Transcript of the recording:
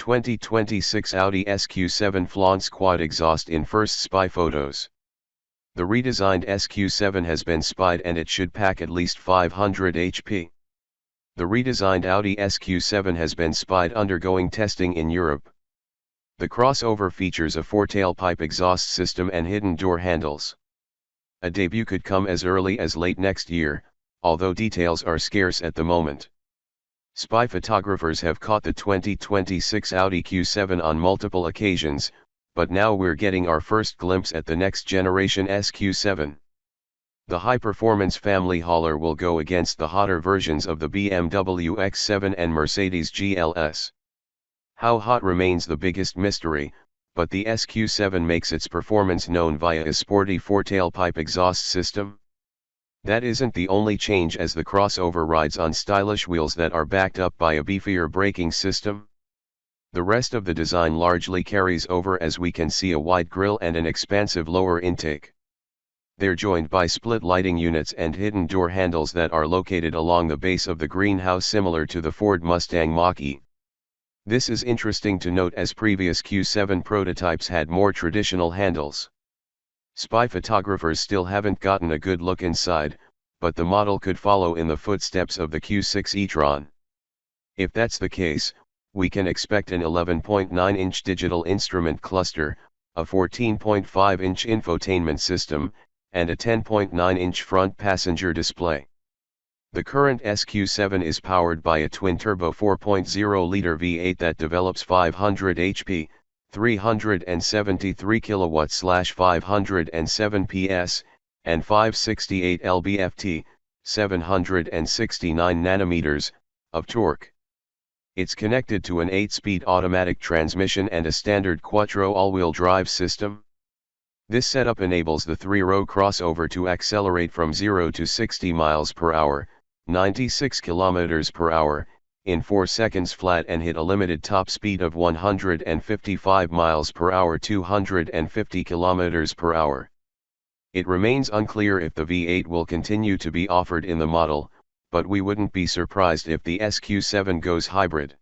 2026 Audi SQ7 flaunts quad exhaust in first spy photos. The redesigned SQ7 has been spied and it should pack at least 500 HP. The redesigned Audi SQ7 has been spied undergoing testing in Europe. The crossover features a 4-tailpipe exhaust system and hidden door handles. A debut could come as early as late next year, although details are scarce at the moment. Spy photographers have caught the 2026 Audi Q7 on multiple occasions, but now we're getting our first glimpse at the next generation SQ7. The high-performance family hauler will go against the hotter versions of the BMW X7 and Mercedes GLS. How hot remains the biggest mystery, but the SQ7 makes its performance known via a sporty 4-tailpipe exhaust system. That isn't the only change, as the crossover rides on stylish wheels that are backed up by a beefier braking system. The rest of the design largely carries over, as we can see a wide grille and an expansive lower intake. They're joined by split lighting units and hidden door handles that are located along the base of the greenhouse, similar to the Ford Mustang Mach-E. This is interesting to note, as previous Q7 prototypes had more traditional handles. Spy photographers still haven't gotten a good look inside, but the model could follow in the footsteps of the Q6 e-tron. If that's the case, we can expect an 11.9-inch digital instrument cluster, a 14.5-inch infotainment system, and a 10.9-inch front passenger display. The current SQ7 is powered by a twin-turbo 4.0-liter V8 that develops 500 HP, 373 kW/507 PS, and 568 lb-ft, 769 Nm, of torque. It's connected to an 8-speed automatic transmission and a standard quattro all-wheel drive system. This setup enables the 3-row crossover to accelerate from 0 to 60 miles per hour, 96 kilometers per hour, in 4 seconds flat, and hit a limited top speed of 155 miles per hour, 250 kilometers per hour. It remains unclear if the V8 will continue to be offered in the model, but we wouldn't be surprised if the SQ7 goes hybrid.